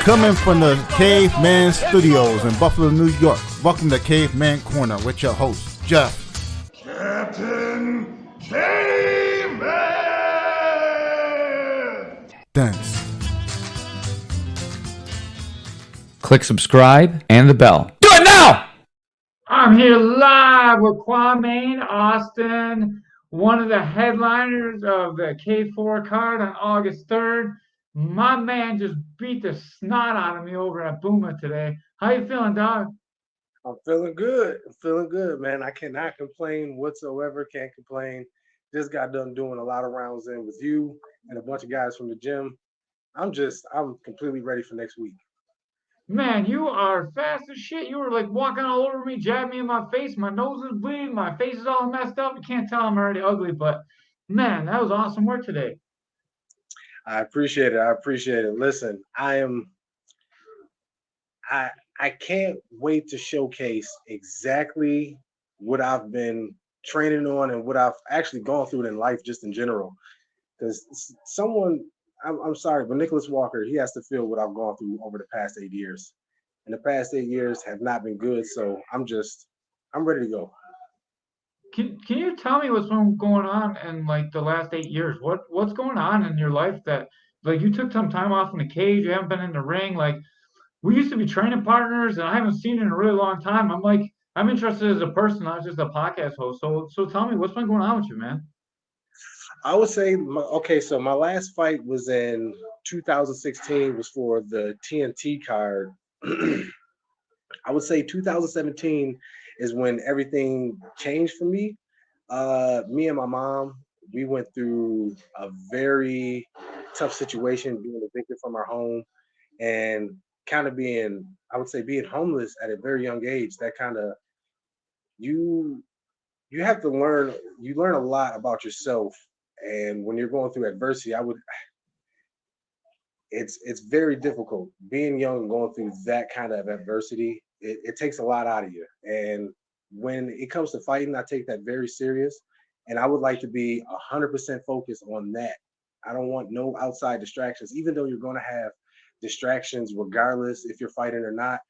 Coming from the Caveman Studios in Buffalo, New York. Welcome to Caveman Corner with your host, Jeff. Captain Caveman! Thanks. Click subscribe and the bell. Do it now! I'm here live with Caveman Austin, one of the headliners of the K4 card on August 3rd. My man just beat the snot out of me over at Boomer today. How you feeling, dog? I'm feeling good. I'm feeling good, man. I cannot complain whatsoever. Can't complain. Just got done doing a lot of rounds in with you and a bunch of guys from the gym. I'm completely ready for next week. Man, you are fast as shit. You were like walking all over me, jabbing me in my face. My nose is bleeding. My face is all messed up. You can't tell I'm already ugly, but man, that was awesome work today. I appreciate it. Listen, I can't wait to showcase exactly what I've been training on and what I've actually gone through in life just in general. Because I'm sorry, but Nicholas Walker, he has to feel what I've gone through over the past 8 years. And the past 8 years have not been good, so I'm ready to go. Can you tell me what's been going on in like the last 8 years? What's going on in your life that like you took some time off in the cage, you haven't been in the ring? Like we used to be training partners and I haven't seen you in a really long time. I'm interested as a person, not just a podcast host. So tell me what's been going on with you, man? I would say, so my last fight was in 2016, was for the TNT card. I would say 2017 is when everything changed for me. Me and my mom, we went through a very tough situation, being evicted from our home and kind of being homeless at a very young age. That kind of, you have to learn a lot about yourself. And when you're going through adversity, it's very difficult being young and going through that kind of adversity. It takes a lot out of you. And when it comes to fighting, I take that very serious. And I would like to be 100% focused on that. I don't want no outside distractions, even though you're going to have distractions regardless if you're fighting or not.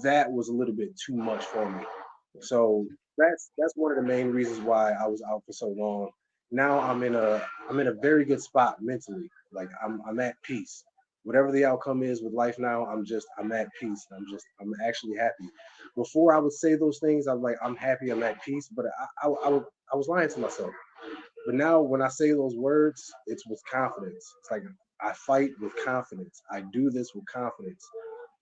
That was a little bit too much for me. So that's one of the main reasons why I was out for so long. Now I'm in a very good spot mentally. Like I'm at peace. Whatever the outcome is with life now, I'm at peace. I'm actually happy. Before I would say those things, I'm like, I'm happy, I'm at peace, but I was lying to myself. But now when I say those words, it's with confidence. It's like I fight with confidence. I do this with confidence.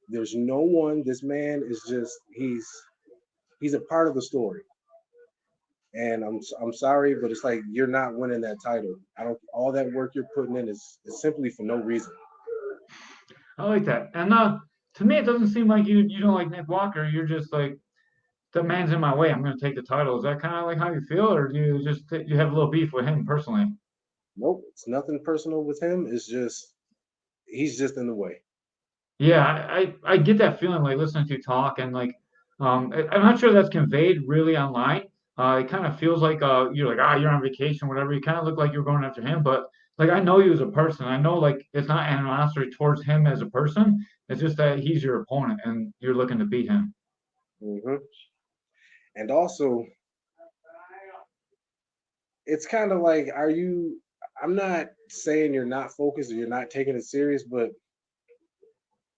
There's no one. This man is just he's a part of the story. And I'm sorry, but it's like you're not winning that title. All that work you're putting in is simply for no reason. I like that. And to me, it doesn't seem like you don't like Nick Walker. You're just like, the man's in my way. I'm going to take the title. Is that kind of like how you feel, or do you just you have a little beef with him personally? Nope, it's nothing personal with him. It's just he's just in the way. Yeah, I get that feeling like listening to you talk and like I'm not sure that's conveyed really online. It kind of feels like you're like you're on vacation, whatever. You kind of look like you're going after him, but like I know you as a person. I know like it's not animosity towards him as a person. It's just that he's your opponent and you're looking to beat him. Mm-hmm. And also, it's kind of like, I'm not saying you're not focused or you're not taking it serious, but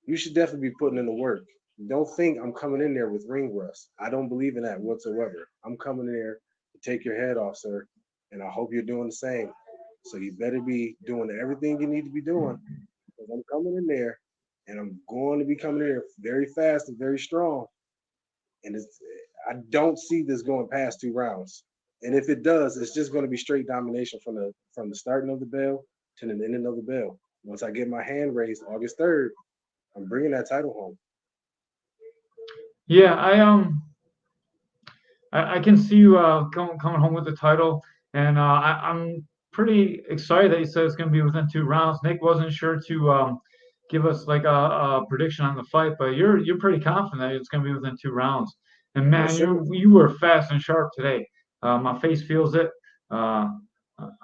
you should definitely be putting in the work. Don't think I'm coming in there with ring rust. I don't believe in that whatsoever. I'm coming in there to take your head off, sir. And I hope you're doing the same. So you better be doing everything you need to be doing. Because I'm coming in there and I'm going to be coming in there very fast and very strong. And I don't see this going past 2 rounds. And if it does, it's just going to be straight domination from the starting of the bell to the ending of the bell. Once I get my hand raised August 3rd, I'm bringing that title home. Yeah, I can see you coming home with the title, and I'm pretty excited that you said it's going to be within 2 rounds. Nick wasn't sure to give us like a prediction on the fight, but you're pretty confident that it's going to be within 2 rounds. And man, Yes, you were fast and sharp today. My face feels it. I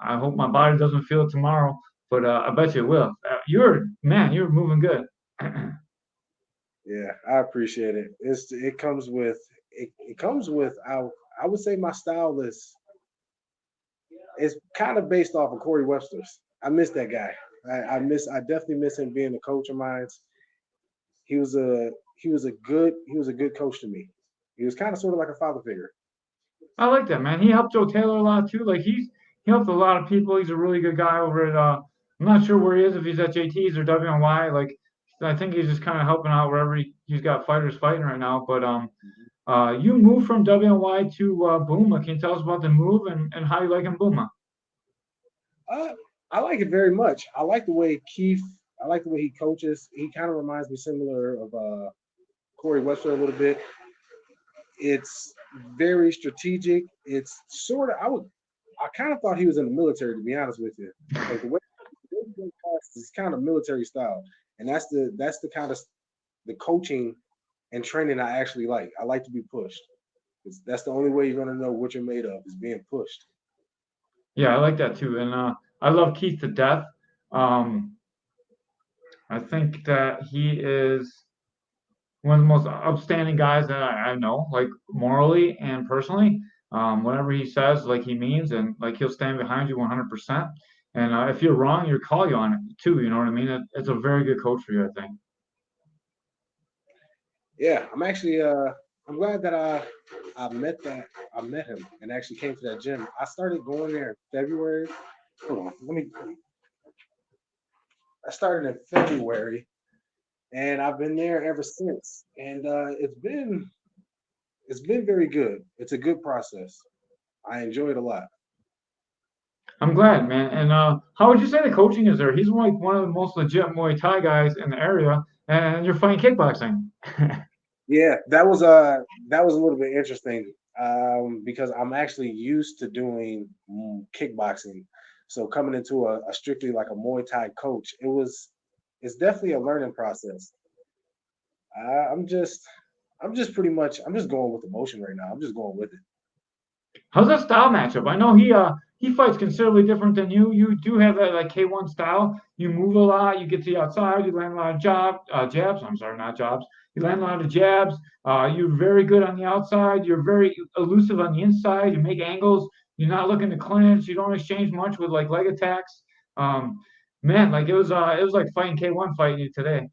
hope my body doesn't feel it tomorrow, but I bet you it will. You're moving good. Yeah, I appreciate it. It comes with it comes with I would say my style is kind of based off of Corey Webster's. I miss that guy. I definitely miss him being a coach of mine. He was a he was a good coach to me. He was kind of sort of like a father figure. I like that, man. He helped Joe Taylor a lot too. Like he helped a lot of people. He's a really good guy over at I'm not sure where he is, if he's at JT's or WNY. Like I think he's just kind of helping out wherever he's got fighters fighting right now. But you moved from WNY to Booma. Can you tell us about the move and how you like in Booma? Uh, I like it very much. I like the way Keith. I like the way he coaches. He kind of reminds me similar of Corey Webster a little bit. It's very strategic. It's sort of I kind of thought he was in the military, to be honest with you. Like the way he is kind of military style, and that's the kind of the coaching and training I actually like. I like to be pushed. That's the only way you're gonna know what you're made of is being pushed. Yeah, I like that too. And I love Keith to death. Um, I think that he is one of the most upstanding guys that I know, like morally and personally. Whatever he says, like he means, and like he'll stand behind you 100%. And if you're wrong, he'll call you on it too. You know what I mean? It's a very good coach for you, I think. Yeah, I'm actually I'm glad that I met him and actually came to that gym. I started going there in February. Hold on, I started in February and I've been there ever since. And it's been very good. It's a good process. I enjoy it a lot. I'm glad, man. And how would you say the coaching is there? He's like one of the most legit Muay Thai guys in the area, and you're fighting kickboxing. Yeah, that was a little bit interesting because I'm actually used to doing kickboxing. So coming into a strictly like a Muay Thai coach, it's definitely a learning process. I, I'm just I'm just pretty much I'm just going with emotion right now. I'm just going with it. How's that style matchup? I know he fights considerably different than you. You do have that like K1 style. You move a lot. You get to the outside. You land a lot of jabs. I'm sorry, not jobs. You land a lot of jabs. You're very good on the outside. You're very elusive on the inside. You make angles. You're not looking to clinch. You don't exchange much with like leg attacks. Um, man, like it was like fighting K1 fighting you today.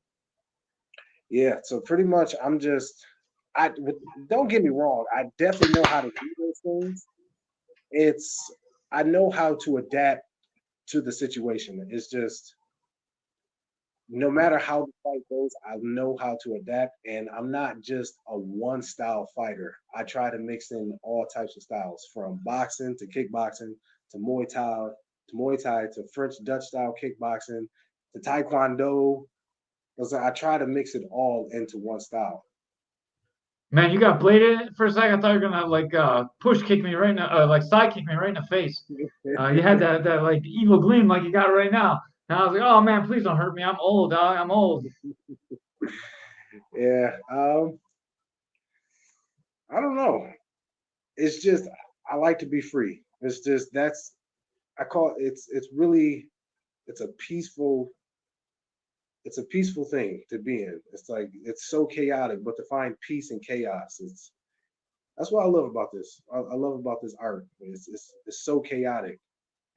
Yeah, so pretty much I'm just I don't get me wrong. I definitely know how to do those things. It's I know how to adapt to the situation. It's just no matter how the fight goes, I know how to adapt. And I'm not just a one style fighter. I try to mix in all types of styles from boxing to kickboxing to Muay Thai to French Dutch style kickboxing to Taekwondo. I try to mix it all into one style. Man, you got bladed for a second. I thought you were gonna like push kick me right in the, like side kick me right in the face. You had that like evil gleam like you got right now. And I was like, oh man, please don't hurt me. I'm old, dog. I'm old. Yeah. I don't know. It's just I like to be free. It's just I call it it's really it's a peaceful it's a peaceful thing to be in. It's like it's so chaotic, but to find peace in chaos, it's that's what I love about this. I love about this art. It's so chaotic,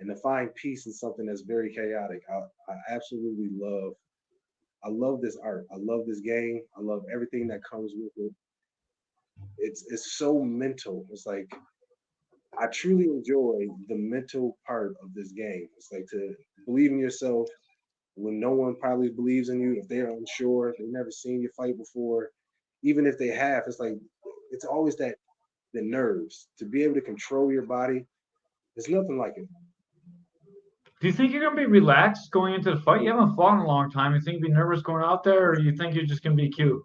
and to find peace in something that's very chaotic, I absolutely love. I love this art. I love this game. I love everything that comes with it. It's so mental. It's like I truly enjoy the mental part of this game. It's like to believe in yourself when no one probably believes in you, if they're unsure, if they've never seen you fight before, even if they have, it's like it's always that the nerves to be able to control your body. There's nothing like it. Do you think you're gonna be relaxed going into the fight? You haven't fought in a long time. You think you'd be nervous going out there, or you think you're just gonna be cute?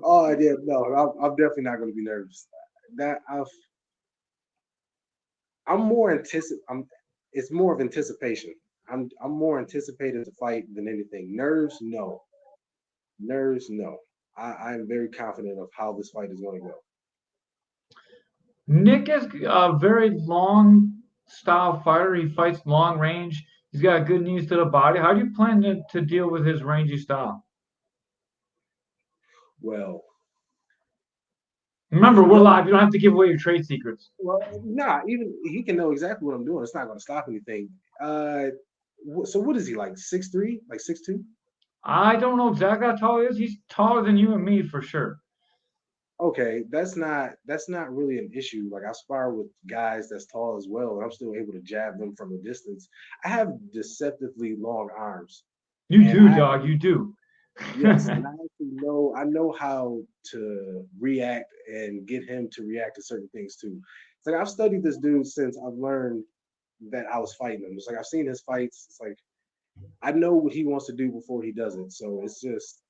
Oh, yeah, no, I'm definitely not going to be nervous. That I'm more anticip. I'm. It's more of anticipation. I'm more anticipated to fight than anything. Nerves, no. Nerves, no. I'm very confident of how this fight is going to go. Nick is a very long style fighter. He fights long range. He's got good knees to the body. How do you plan to deal with his rangy style? Well, Remember, we're live. You don't have to give away your trade secrets. even he can know exactly what I'm doing. It's not going to stop anything. So what is he like? 6'3", like 6'2"? I don't know exactly how tall he is. He's taller than you and me for sure. Okay, that's not really an issue. Like I spar with guys that's tall as well, and I'm still able to jab them from a distance. I have deceptively long arms, You and do, I dog. You do. yes, and I actually know how to react and get him to react to certain things too. It's like I've studied this dude since I've learned that I was fighting him. It's like I've seen his fights. It's like I know what he wants to do before he does it. So it's just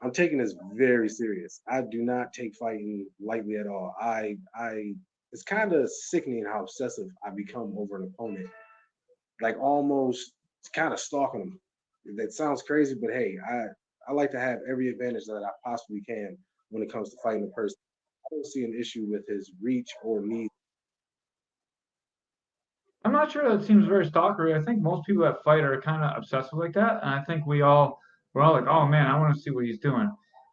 I'm taking this very serious. I do not take fighting lightly at all. I it's kind of sickening how obsessive I become over an opponent. Like almost kind of stalking them. That sounds crazy, but hey, I like to have every advantage that I possibly can when it comes to fighting a person. I don't see an issue with his reach or need. I'm not sure that seems very stalkery. I think most people that fight are kind of obsessive like that, and I think we're all like, oh man, I want to see what he's doing.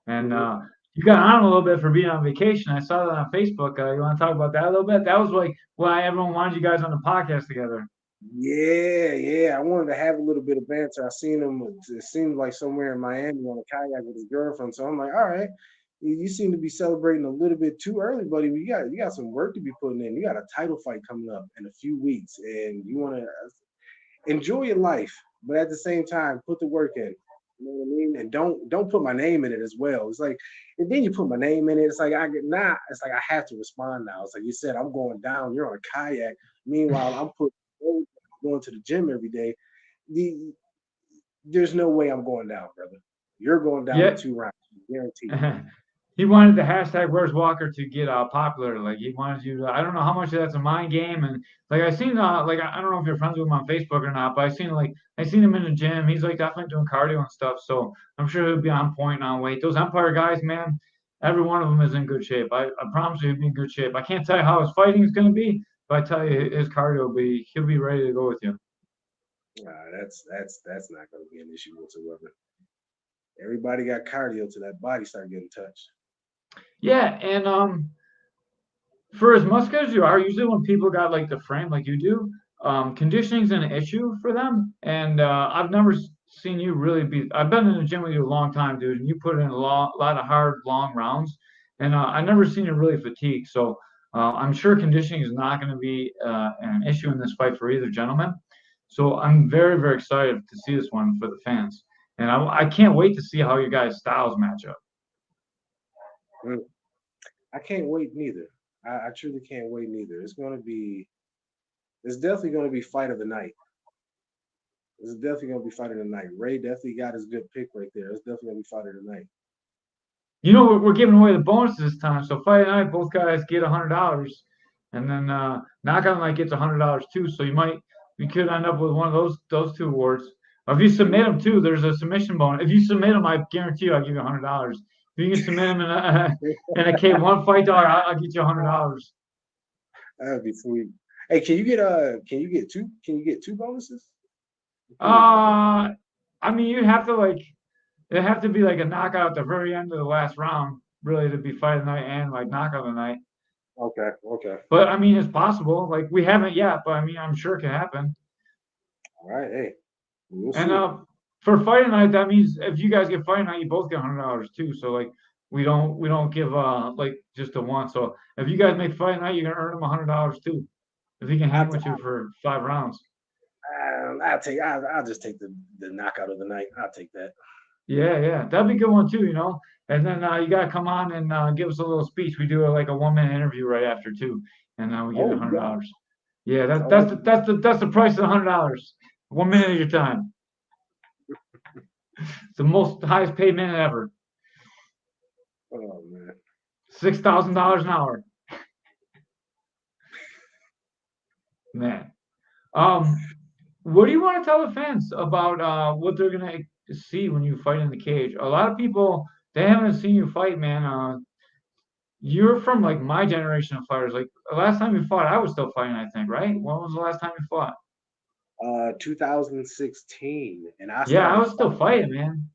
And Mhm. you got on a little bit for being on vacation. I saw that on Facebook. You want to talk about that a little bit? That was like why everyone wanted you guys on the podcast together. Yeah, yeah. I wanted to have a little bit of banter. I seen him. It seemed like somewhere in Miami on a kayak with his girlfriend. So I'm like, all right, you seem to be celebrating a little bit too early, buddy. You got some work to be putting in. You got a title fight coming up in a few weeks, and you want to enjoy your life, but at the same time, put the work in. You know what I mean? And don't put my name in it as well. It's like, and then you put my name in it. It's like I get nah. It's like I have to respond now. It's like you said, I'm going down. You're on a kayak. Meanwhile, I'm going to the gym every day. The, there's no way I'm going down, brother. You're going down in Yeah. 2 rounds, guaranteed. He wanted the hashtag Where's Walker to get popular. Like he wanted you to. I don't know how much of that's a mind game. And like I seen like I don't know if you're friends with him on Facebook or not, but I seen him in the gym. He's like definitely doing cardio and stuff. So I'm sure he'll be on point on weight. Those Empire guys, man, every one of them is in good shape. I promise you he'll be in good shape. I can't tell you how his fighting is going to be, but I tell you his cardio will be. He'll be ready to go with you. That's not going to be an issue whatsoever. Everybody got cardio till that body start getting touched. Yeah, and for as muscular as you are, usually when people got like the frame like you do, conditioning's an issue for them. And I've never seen you really be. I've been in the gym with you a long time, dude, and you put in lot of hard, long rounds, and I never seen you really fatigue. So I'm sure conditioning is not going to be an issue in this fight for either gentleman. So I'm very, very excited to see this one for the fans, and I can't wait to see how you guys' styles match up. Mm. I can't wait neither. I truly can't wait neither. It's definitely going to be fight of the night. It's definitely going to be fight of the night. Ray definitely got his good pick right there. It's definitely going to be fight of the night. You know, we're giving away the bonuses this time. So Friday night, both guys get $100, and then Knockout Night gets $100 too. So you could end up with one of those two awards. Or if you submit them too, there's a submission bonus. If you submit them, I guarantee you, I'll give you $100. If you can submit them in a in a K1 fight dog, I'll get you $100. That'd be sweet. Hey, can you get two bonuses? Can you get like Uh, I mean, you'd have to like it have to be like a knockout at the very end of the last round, really, to be fight of the night and like knockout of the night. okay. But I mean, it's possible. Like we haven't yet, but I mean, I'm sure it can happen. All right, hey, we'll And see. for fighting night, that means if you guys get fighting night, you both get $100 too. So like we don't give like just a one. So if you guys make fighting night, you're gonna earn him $100 too. If he can I'll, hang with you for 5 rounds. I'll just take the knockout of the night. I'll take that. Yeah, yeah, that'd be a good one too. And then you gotta come on and give us a little speech. We do like a 1 minute interview right after too, and we give you Oh, hundred you got dollars. Yeah, it's that, all that's right. the, that's the that's the price of $100. 1 minute of your time. It's the most highest paid minute ever. Oh man. $6,000 an hour, man. Um, what do you want to tell the fans about what they're gonna see when you fight in the cage? A lot of people they haven't seen you fight, man. You're from like my generation of fighters. Like the last time you fought, I was still fighting, I think, right? When was the last time you fought? 2016, and I Yeah, I started was still fighting. fighting, man.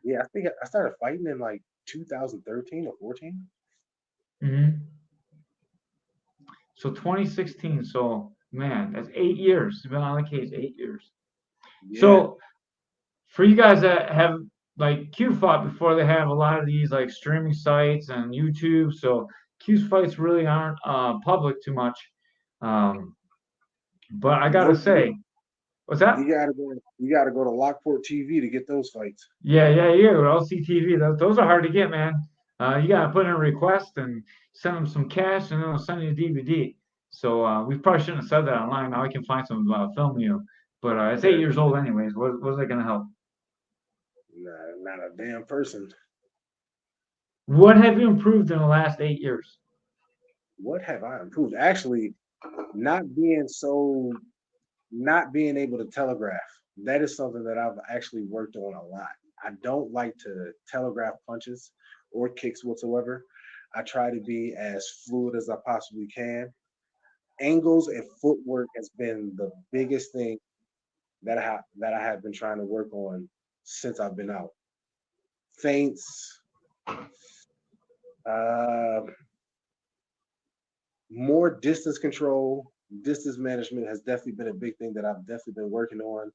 Yeah, I think I started fighting in like 2013 or 14. Hmm. So 2016. So man, that's 8 years. You've been on the cage 8 years. Yeah, So for you guys that have like Q fought before, they have a lot of these like streaming sites and YouTube. So Q's fights really aren't public too much. Um, but I gotta nope. say, what's that? You gotta go to Lockport TV to get those fights. Yeah. LCTV. Those are hard to get, man. You gotta put in a request and send them some cash, and they'll send you a DVD. So we probably shouldn't have said that online. Now I can find some film of you, but it's 8 years old anyways. What's that gonna help? Nah, not a damn person. What have you improved in the last 8 years? What have I improved? Actually, not being so, not being able to telegraph. That is something that I've actually worked on a lot. I don't like to telegraph punches or kicks whatsoever. I try to be as fluid as I possibly can. Angles and footwork has been the biggest thing that I have been trying to work on since I've been out. Feints, uh, more distance control, distance management has definitely been a big thing that I've definitely been working on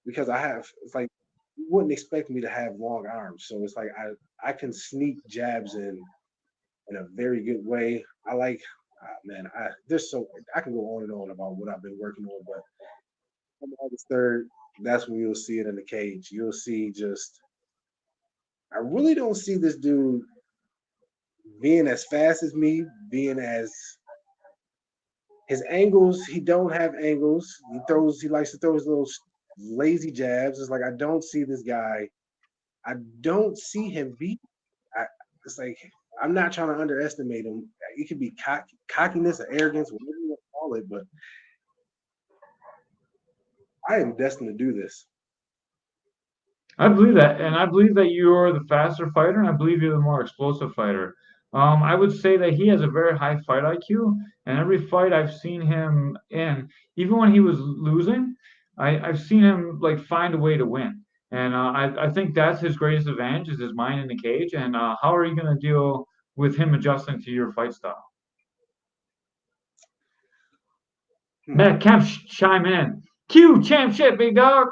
because I have. It's like you wouldn't expect me to have long arms, so it's like I can sneak jabs in a very good way. I like. Man, there's so I can go on and on about what I've been working on, but on August 3rd, that's when you'll see it in the cage. You'll see just I really don't see this dude being as fast as me, being as his angles. He don't have angles. He likes to throw his little lazy jabs. It's like I don't see this guy. I don't see him beat. I, it's like I'm not trying to underestimate him. It could be cockiness or arrogance, whatever you want to call it, but I am destined to do this. I believe that, and I believe that you're the faster fighter, and I believe you're the more explosive fighter. I would say that he has a very high fight IQ, and every fight I've seen him in, even when he was losing, I've seen him like find a way to win. And I think that's his greatest advantage is his mind in the cage. And how are you going to deal with him adjusting to your fight style? Hmm. Matt Kemp chime in. Q champ shit, big dog,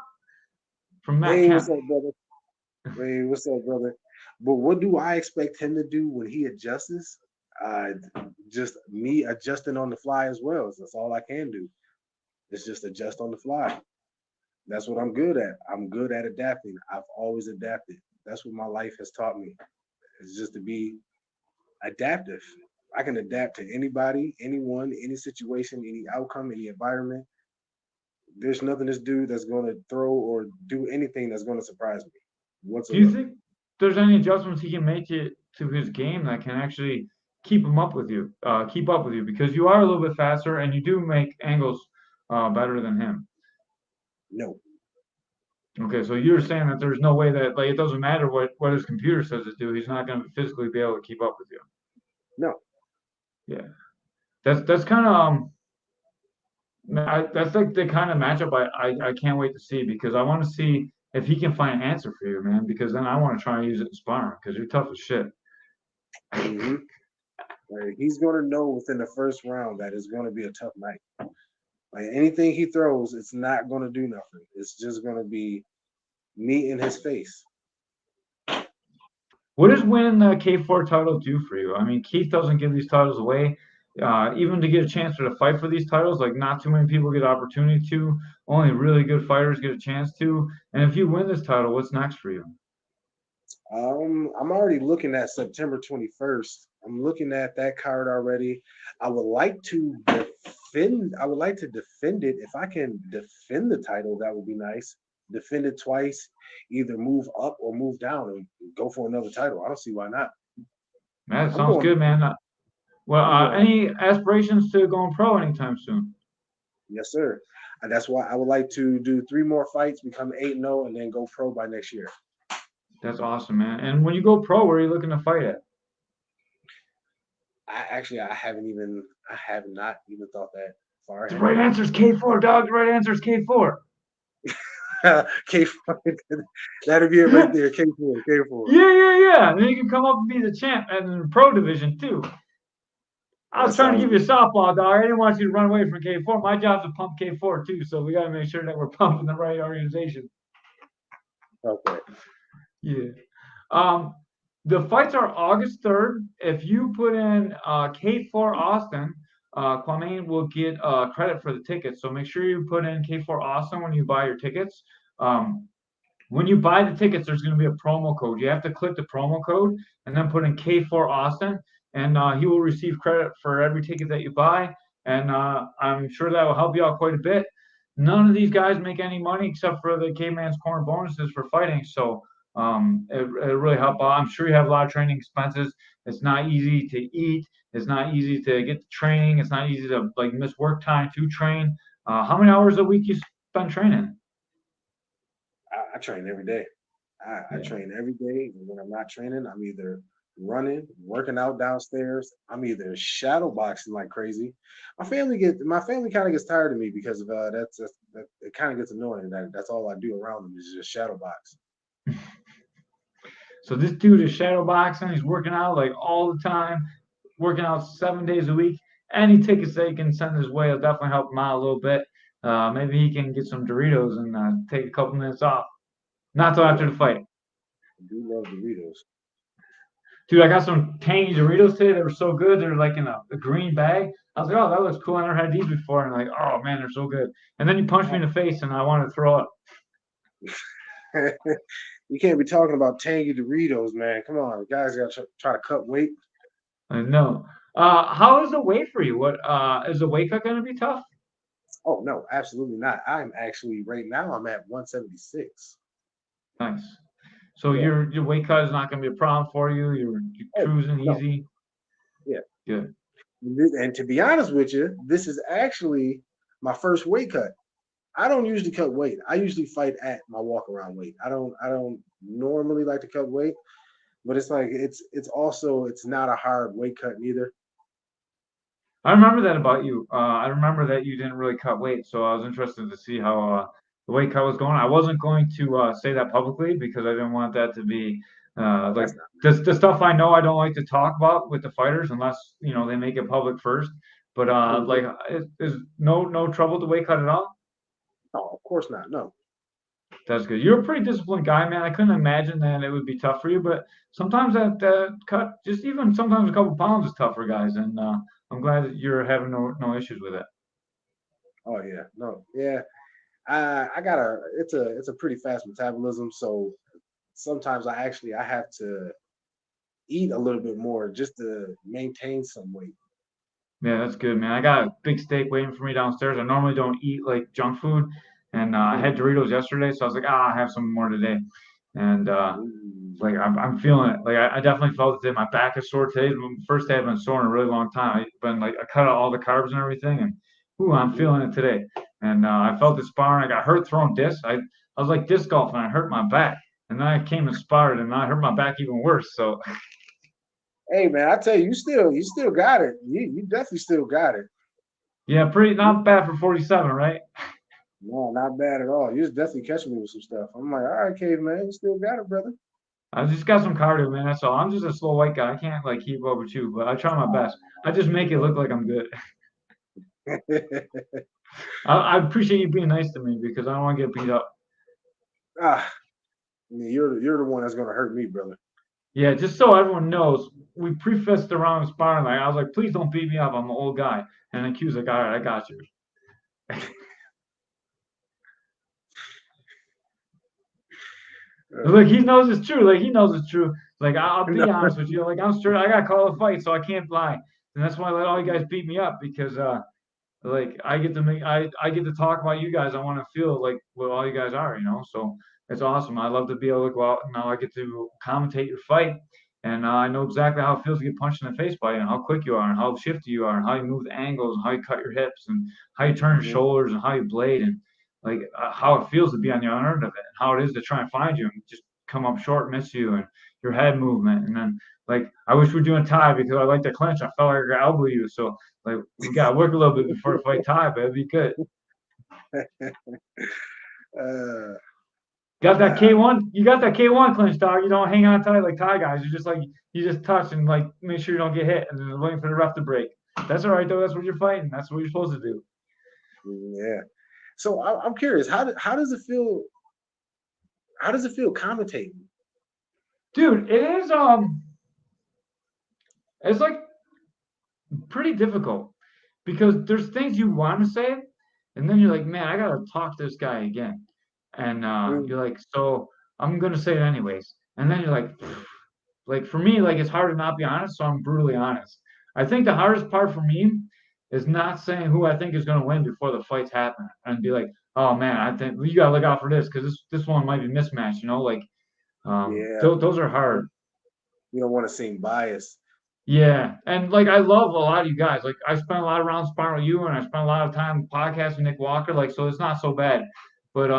from Matt Hey, Kemp. what's up, brother? Hey, what's up, brother? But what do I expect him to do when he adjusts? Uh, just me adjusting on the fly as well. That's all I can do. It's just adjust on the fly. That's what I'm good at. I'm good at adapting. I've always adapted. That's what my life has taught me. It's just to be adaptive. I can adapt to anybody, anyone, any situation, any outcome, any environment. There's nothing this dude that's going to throw or do anything that's going to surprise me Do you whatsoever. think there's any adjustments he can make to his game that can actually keep up with you? Because you are a little bit faster and you do make angles better than him. No, Okay, so you're saying that there's no way that like it doesn't matter what his computer says to do, he's not going to physically be able to keep up with you. no. Yeah, that's kind of that's like the kind of matchup I can't wait to see because I want to see if he can find an answer for you, man. Because then I want to try and use it in sparring because you're tough as shit. Hmm. Like, he's going to know within the first round that it's going to be a tough night. Like anything he throws, it's not going to do nothing. It's just going to be me in his face. What does winning the K4 title do for you? I mean, Keith doesn't give these titles away. Even to get a chance to fight for these titles, like not too many people get opportunity to. Only really good fighters get a chance to. And if you win this title, what's next for you? I'm already looking at September 21st. I'm looking at that card already. I would like to defend. I would like to defend it. If I can defend the title, that would be nice. Defend it twice, either move up or move down and go for another title. I don't see why not. Man, that I'm sounds going. good, man. Well, I'm going. any aspirations to going pro anytime soon? Yes, sir. And that's why I would like to do 3 more fights, become 8-0, and then go pro by next year. That's awesome, man. And when you go pro, where are you looking to fight at? I have not even thought that far The ahead. right answer is K4, dog. The right answer is K4. K4. That'd be it right there. K4, K4. Yeah. And then you can come up and be the champ and in the pro division too. I was That trying to sounds give you a good. softball, dog. I didn't want you to run away from K4. My job's to pump K4 too, so we got to make sure that we're pumping the right organization. Okay. Yeah. Um, the fights are August 3rd. If you put in K4 Austin, Kwame will get credit for the tickets. So make sure you put in K4 Austin when you buy your tickets. Um, when you buy the tickets, there's going to be a promo code. You have to click the promo code and then put in K4 Austin, and he will receive credit for every ticket that you buy. And I'm sure that will help you out quite a bit. None of these guys make any money except for the Caveman's Corner bonuses for fighting. So it really helped out. I'm sure you have a lot of training expenses. It's not easy to eat. It's not easy to get to training. It's not easy to like miss work time to train. How many hours a week you spend training? I train every day. I Yeah. train every day. And when I'm not training, I'm either running, working out downstairs. I'm either shadow boxing like crazy. My family kind of gets tired of me because of that it kind of gets annoying that that's all I do around them is just shadow box. So this dude is shadow boxing. He's working out like all the time, working out 7 days a week. Any tickets that he can send his way will definitely help him out a little bit. Maybe he can get some Doritos and take a couple minutes off. Not till after Oh, the fight. I do love Doritos. Dude, I got some tangy Doritos today. They were so good. They're like in a green bag. I was like, oh, that looks cool. I never had these before. And like, oh man, they're so good. And then you punched me in the face and I wanted to throw up. You can't be talking about tangy Doritos, man. Come on, guys got to try to cut weight. I know. How is the weight for you? What is the weight cut going to be tough? Oh no, absolutely not. I'm actually right now. I'm at 176. Nice. So Yeah. your weight cut is not going to be a problem for you. You're Oh cruising no. easy. Yeah. Good. And to be honest with you, this is actually my first weight cut. I don't usually cut weight. I usually fight at my walk around weight. I don't normally like to cut weight, but it's like it's not a hard weight cut neither. I remember that about you. I remember that you didn't really cut weight, so I was interested to see how the weight cut was going. I wasn't going to say that publicly because I didn't want that to be like That's not the stuff I know I don't like to talk about with the fighters unless they make it public first. But Mhm. like, is no trouble with the weight cut at all? No, of course not. No. That's good. You're a pretty disciplined guy, man. I couldn't imagine that it would be tough for you, but sometimes that cut, just even sometimes a couple pounds is tough for guys, and I'm glad that you're having no issues with it. Oh yeah. No. Yeah. I got it's a pretty fast metabolism, so sometimes I have to eat a little bit more just to maintain some weight. Yeah, that's good, man. I got a big steak waiting for me downstairs. I normally don't eat like junk food, and I had Mhm. Doritos yesterday, so I was like, I have some more today, and Ooh. like I'm feeling it. Like I definitely felt it today. My back is sore today. The first day I've been sore in a really long time. I've been like I cut out all the carbs and everything, and ooh, I'm Mhm. feeling it today. And I felt it sparring. I got hurt throwing disc. I was like disc golf, and I hurt my back. And then I came and sparred, and I hurt my back even worse. So Hey man, I tell you, you still got it. You definitely still got it. yeah, pretty You, not bad for 47, right? no, not bad at all. You was definitely catching me with some stuff. I'm like, all right, caveman, you still got it, brother. I just got some cardio, man. That's all. I'm just a slow white guy. I can't like keep up with you, but I try my best. I just make it look like I'm good. I appreciate you being nice to me because I don't want to get beat up. ah, I mean, you're the one that's gonna hurt me, brother. Yeah, just so everyone knows, we prefaced around sparring. Like I was like, please don't beat me up. I'm an old guy. And then Q's like, all right, I got you. Uh, Look, he knows it's true. Like he knows it's true. Like I'll no, be honest with you. Like I'm straight. I got to call a fight, so I can't lie. And that's why I let all you guys beat me up because like I get to talk about you guys. I want to feel like what all you guys are. So it's awesome. I love to be able to go out and now I get to commentate your fight, and I know exactly how it feels to get punched in the face by you, and how quick you are, and how shifty you are, and how you move the angles, and how you cut your hips, and how you turn your mhm, shoulders, and how you blade, and like how it feels to be on the other end of it, and how it is to try and find you and just come up short, miss you, and your head movement, and then like I wish we were doing tie because I like to clinch. I felt like I could elbow you, so like we gotta work a little bit before the fight tie, but it'd be good. uh, Got that K1? You got that K1 clinch, dog. You don't hang on tight like Thai guys. You just like you just touch and like make sure you don't get hit, and then waiting for the ref to break. That's all right though. That's what you're fighting. That's what you're supposed to do. Yeah. So I'm curious, how does it feel? How does it feel commentating? Dude, it's like pretty difficult because there's things you want to say, and then you're like, man, I gotta talk to this guy again, and Mm, you're like, so I'm gonna say it anyways, and then you're like for me, like it's hard to not be honest, so I'm brutally honest. I think the hardest part for me is not saying who I think is gonna win before the fights happen, and be like, oh man, I think well, you gotta look out for this because this one might be mismatched, like yeah. those are You hard. you don't want to seem biased. Yeah, and like I love a lot of you guys. Like I spent a lot of rounds sparring with you, and I spent a lot of time podcasting with Nick Walker. Like so, it's not so bad. But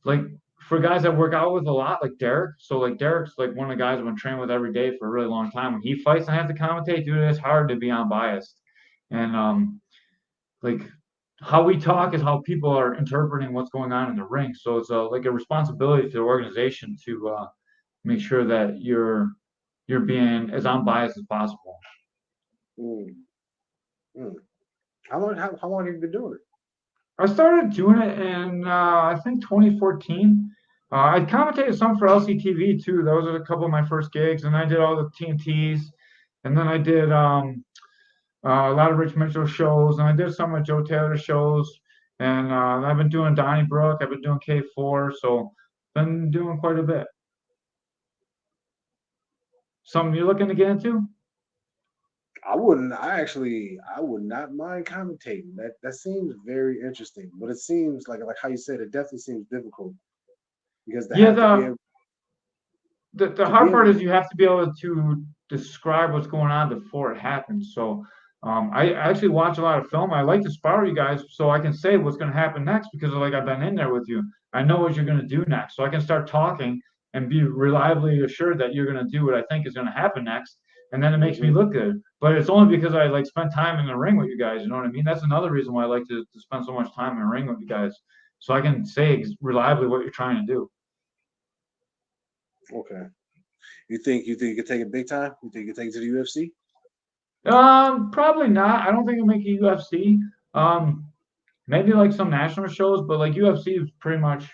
like for guys that work out with a lot, like Derek. So like Derek's like one of the guys I've been training with every day for a really long time. When he fights and I have to commentate, dude, it's hard to be unbiased. And like how we talk is how people are interpreting what's going on in the ring. So it's like a responsibility to the organization to make sure that you're being as unbiased as possible. Mm, mm. How long have you been doing it? I started doing it in I think 2014. I commentated some for LCTV too. Those are a couple of my first gigs, and I did all the TNTs, and then I did a lot of Rich Mitchell shows, and I did some of Joe Taylor shows, and I've been doing Donnybrook. I've been doing K4, so been doing quite a bit. Something you're looking to get into? I wouldn't. I would not mind commentating. That seems very interesting, but it seems like how you said, it definitely seems difficult because to Yeah, have to be the able the to be hard able part to. is you have to be able to describe what's going on before it happens. So I actually watch a lot of film. I like to spar you guys so I can say what's going to happen next because like I've been in there with you. I know what you're going to do next, so I can start talking and be reliably assured that you're going to do what I think is going to happen next, and then it makes me Mhm. look good. But it's only because I like spend time in the ring with you guys. You know what I mean? That's another reason why I like to spend so much time in the ring with you guys, so I can say reliably what you're trying to do. Okay. You think you could take it big time? You think you could take it to the UFC? Probably not. I don't think it'll make a UFC. Um, maybe like some national shows, but like UFC is pretty much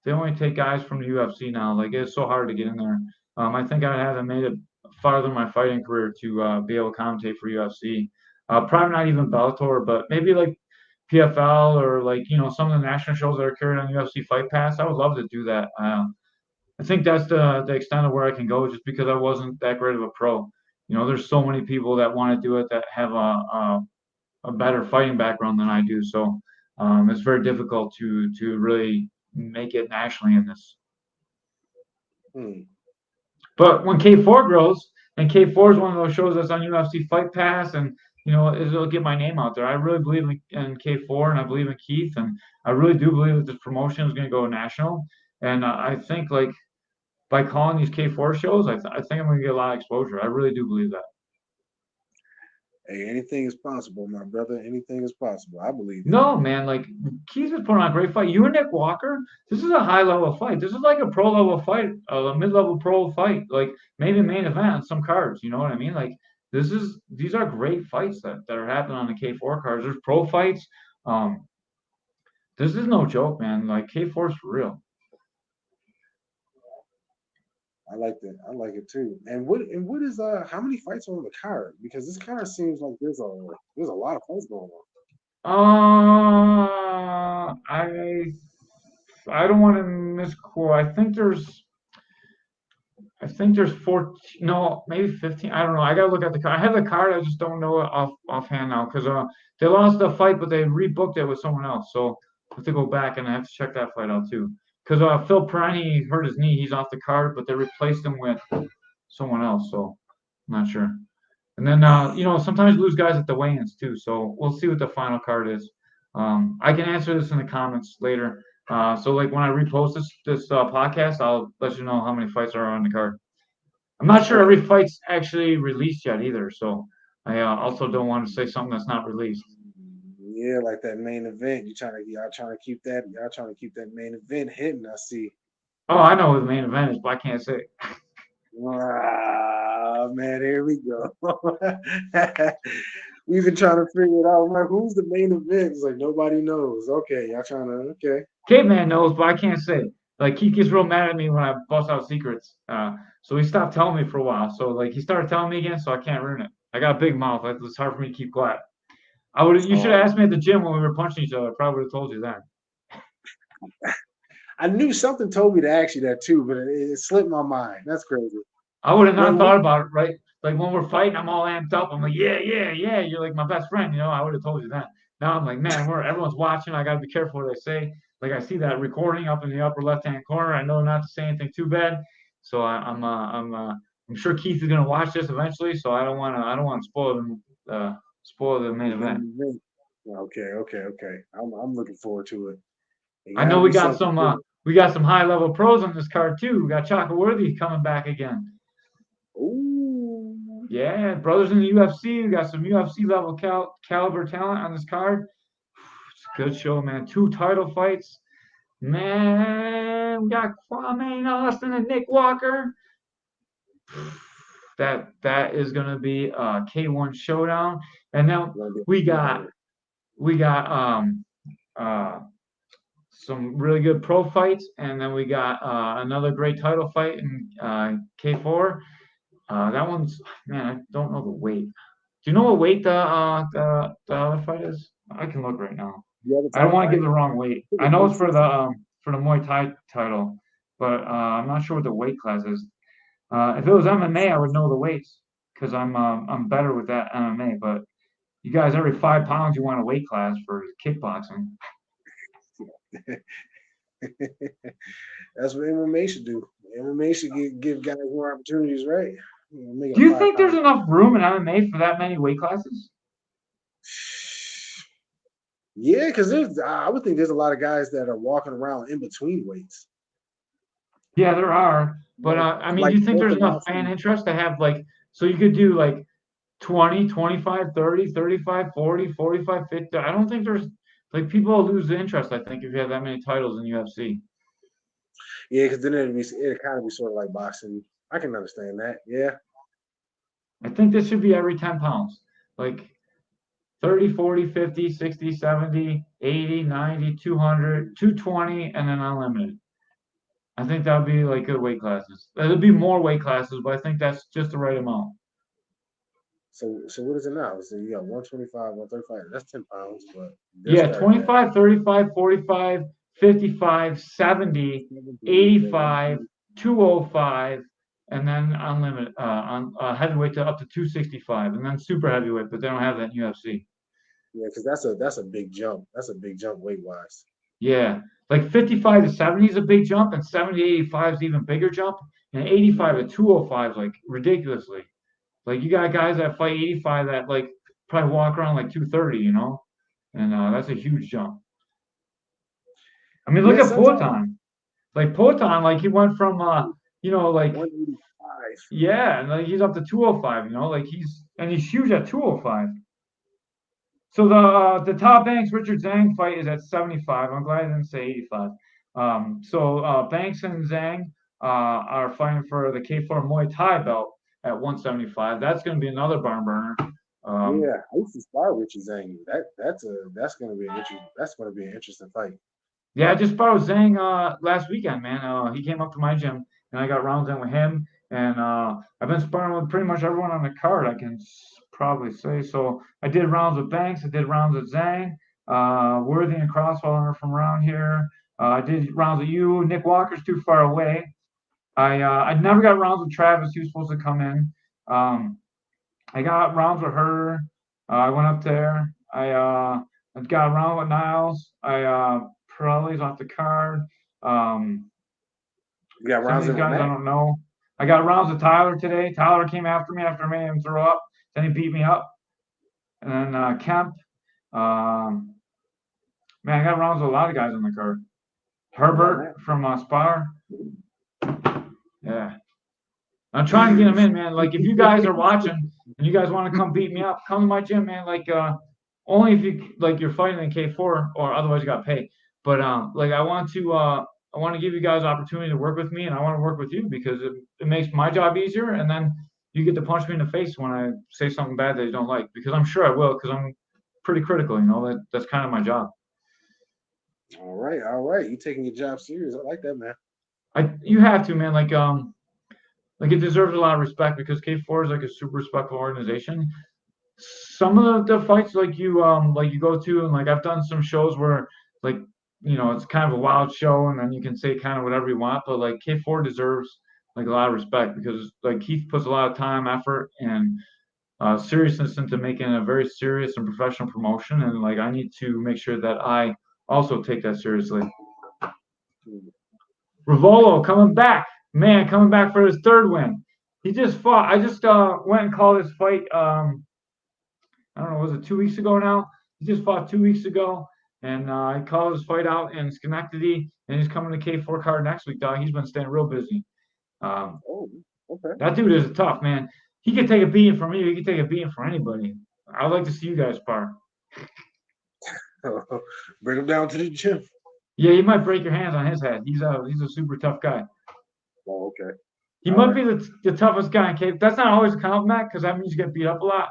they only take guys from the UFC now. Like it's so hard to get in there. I think I haven't made it farther in my fighting career to be able to commentate for UFC. Probably not even Bellator, but maybe like PFL or like some of the national shows that are carried on UFC Fight Pass. I would love to do that. I think that's the extent of where I can go, just because I wasn't that great of a pro. There's so many people that want to do it that have a better fighting background than I do. So it's very difficult to really make it nationally in this. Hmm. But when K4 grows, and K4 is one of those shows that's on UFC Fight Pass, and it'll get my name out there. I really believe in K4, and I believe in Keith, and I really do believe that this promotion is going to go national. And I think like by calling these K4 shows, I think I'm going to get a lot of exposure. I really do believe that. Hey, anything is possible, my brother. Anything is possible. I believe in it. No, man, like Keith is putting on a great fight. You and Nick Walker, this is a high level fight. This is like a pro level fight, a mid level pro fight, like maybe main event on some cards. You know what I mean? Like these are great fights that are happening on the K4 cards. There's pro fights. Um, this is no joke, man. Like K4 is for real. I like that. I like it too. And what is how many fights are on the card? Because this card seems like there's a lot of fights going on. I don't want to misquote. I think there's 14, no, maybe 15. I don't know. I gotta look at the card. I have the card. I just don't know it offhand now because they lost the fight, but they rebooked it with someone else. So I have to go back and I have to check that fight out too. Because Phil Pirani hurt his knee. He's off the card, but they replaced him with someone else. So I'm not sure. And then sometimes lose guys at the weigh-ins too. So we'll see what the final card is. I can answer this in the comments later. So like when I repost this podcast, I'll let you know how many fights are on the card. I'm not sure Okay. every fight's actually released yet either. So I also don't want to say something that's not released. Yeah, like that main event. Y'all trying to keep that main event hitting. I see. Oh, I know who the main event is, but I can't say. Ah, man, here we go. We've been trying to figure it out. I'm like, who's the main event? It's like nobody knows. Okay, y'all trying to okay. Caveman knows, but I can't say. Like he gets real mad at me when I bust out secrets. So he stopped telling me for a while. So like he started telling me again, so I can't ruin it. I got a big mouth. It's hard for me to keep quiet. I would. You should Oh, have asked me at the gym when we were punching each other. I probably would have told you then. I knew something told me to ask you that too, but it slipped my mind. That's crazy. I would have What not what thought about it, right? Like when we're fighting, I'm all amped up. I'm like, yeah, yeah, yeah. You're like my best friend, you know. I would have told you that. Now I'm like, man, everyone's watching. I got to be careful what I say. Like I see that recording up in the upper left-hand corner. I know not to say anything too bad. So I'm sure Keith is gonna watch this eventually. So I don't want to spoil the main event. main event? Okay. I'm looking forward to it. It I gotta know be something good. we got some high level pros on this card too. We got Chaka Worthy coming back again. Ooh. Yeah, brothers in the UFC. We got some UFC level caliber talent on this card. It's a good show, man. 2 title fights. Man, we got Kwame Austin and Nick Walker. That is gonna be a K1 showdown. And then Gonna be we got better. we got uh some really good pro fights, and then we got another great title fight in K4. That one's man, I don't know the weight. Do you know what weight the other fight is? I can look right now. You have a I don't title want to fight? give the wrong weight. I think I it's know it's 160. for the Muay Thai title, but I'm not sure what the weight class is. If it was MMA, I would know the weights because I'm better with that MMA. But you guys, every 5 pounds, you want a weight class for kickboxing. That's what MMA should do. MMA should give guys more opportunities, right? Make it Do a you five think there's pound. enough room in MMA for that many weight classes? Yeah, because I would think there's a lot of guys that are walking around in between weights. Yeah, there are. But Like, I mean, like do you think there's broken enough off fan from interest to have like so you could do like 20, 25, 30, 35, 40, 45, 50? I don't think there's like people will lose the interest, I think, if you have that many titles in UFC. yeah, because then it'd kind of be sort of like boxing. I can understand that. Yeah, I think this should be every 10 pounds. Like 30, 40, 50, 60, 70, 80, 90, 200, 220, and then unlimited. I think that would be like good weight classes. There'll be more weight classes, but I think that's just the right amount. so what is it now? So you got 125, 135. That's 10 pounds, but they're Yeah, starting at 25, 35, 45, 55, 70, 70, 85, 205, and then unlimited on heavyweight to up to 265, and then super heavyweight, but they don't have that in UFC. yeah, because that's a big jump. That's a big jump weight wise. Yeah, like 55 to 70 is a big jump, and 70 to 85 is even bigger jump, and 85 to 205 is like ridiculously. Like you got guys that fight 85 that like probably walk around like 230, you know, and that's a huge jump. I mean, look Yeah, at sometimes Poatan. Like Poatan, like he went from like 185. yeah, and like he's up to 205, you know, like he's huge at 205. So the Todd Banks Richard Zhang fight is at 75. I'm glad I didn't say 85. So Banks and Zhang are fighting for the K4 Muay Thai belt at 175. That's going to be another barn burner. Um, Yeah, I used to spar Richie Zane. That's gonna be that's gonna be an interesting fight. Yeah, I just borrowed Zhang last weekend, man. He came up to my gym and I got rounds in with him. And I've been sparring with pretty much everyone on the card, I can probably say. So I did rounds with Banks, I did rounds with Zhang, Worthy and Crosswell are from around here. I did rounds with you. Nick Walker's too far away. I never got rounds with Travis. He was supposed to come in. Um, I got rounds with her. I went up there. I got around with Niles. Pirelli's off the card. Um, You got some of rounds these in with guys I Matt? don't know. I got rounds with Tyler today. Tyler came after me after I made him throw up. Then he beat me up. And then Kemp. Um, man, I got rounds with a lot of guys on the card. You got Matt? Herbert from Spar. Yeah. I'm trying to get him in, man. Like, if you guys are watching and you guys want to come beat me up, come to my gym, man. Like, only if you like you're fighting in K4 or otherwise you got to pay. But like, I want to want to give you guys opportunity to work with me, and I want to work with you because it makes my job easier. And then you get to punch me in the face when I say something bad that you don't like, because I'm sure I will, because I'm pretty critical. That's kind of my job. All right, all right. You taking your job serious? I like that, man. You have to, man. Like it deserves a lot of respect because K4 is like a super respectful organization. Some of the fights like you go to, and like I've done some shows where like it's kind of a wild show, and then you can say kind of whatever you want, but like K4 deserves like a lot of respect because like Keith puts a lot of time, effort, and seriousness into making a very serious and professional promotion, and like I need to make sure that I also take that seriously. Rivolo coming back, man, coming back for his third win. He just fought. I just went and called his fight. I don't know, was it 2 weeks ago now? He just fought 2 weeks ago, and I called his fight out in Schenectady, and he's coming to K4 card next week, dog. He's been staying real busy. Oh, okay. That dude is tough, man. He could take a beating from me. He could take a beating from anybody. I'd like to see you guys spar. Bring him down to the gym. Yeah, he might break your hands on his head. He's a super tough guy. Oh, okay. He might be the toughest guy in K. That's not always a compliment because that means you get beat up a lot.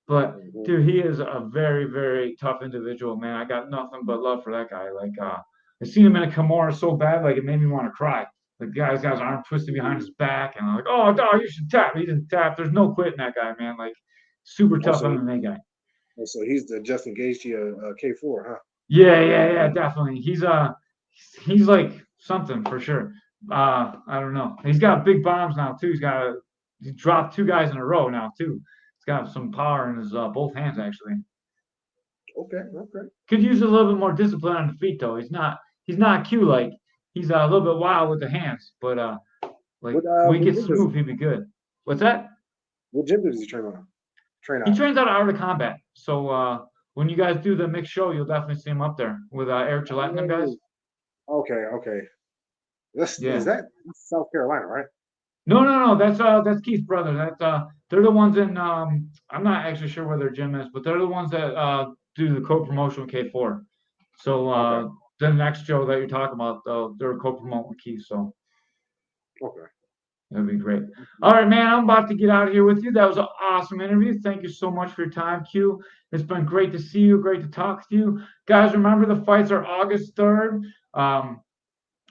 But dude, he is a very, very tough individual, man. I got nothing but love for that guy. Like I seen him in a Kimura so bad, like it made me want to cry. The guy's got his arm twisted behind his back, and I'm like, oh dog, you should tap. He didn't tap. There's no quitting that guy, man. Like super tough MMA guy. So he's the Justin Gaethje K4, huh? Yeah, definitely. He's like something for sure. I don't know. He's got big bombs now too. He dropped 2 guys in a row now too. He's got some power in his both hands actually. Okay. Could use a little bit more discipline on the feet though. He's not Q like. He's a little bit wild with the hands, but like when he gets smooth, he'd be good. What's that? What gym does he train on? He trains out of Art of Combat. So when you guys do the mixed show, you'll definitely see him up there with Eric Gillette and them guys. Okay. Is that South Carolina, right? No. That's Keith's brother. They're the ones in. I'm not actually sure where their gym is, but they're the ones that do the co-promotion with K4. So the next show that you're talking about, they're co-promoting with Keith. So okay, that'd be great. All right, man. I'm about to get out of here with you. That was an awesome interview. Thank you so much for your time, Q. It's been great to see you. Great to talk to you, guys. Remember the fights are August 3rd.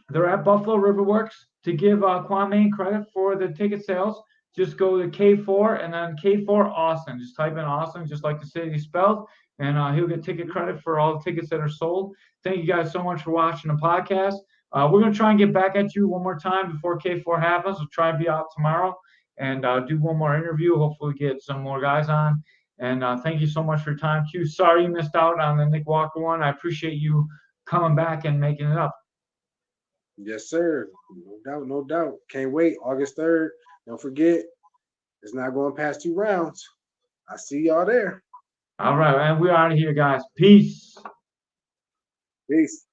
They're at Buffalo Riverworks. To give Kwame credit for the ticket sales, just go to K4 and then K4 Austin. Just type in Austin, just like the city spelled, and he'll get ticket credit for all the tickets that are sold. Thank you guys so much for watching the podcast. We're going to try and get back at you one more time before K4 happens. We'll try and be out tomorrow and do one more interview. Hopefully get some more guys on. And thank you so much for your time, Q. Sorry you missed out on the Nick Walker one. I appreciate you coming back and making it up. Yes, sir. No doubt. Can't wait. August 3rd. Don't forget, it's not going past 2 rounds. I see y'all there. All right, and we're out of here, guys. Peace. Peace.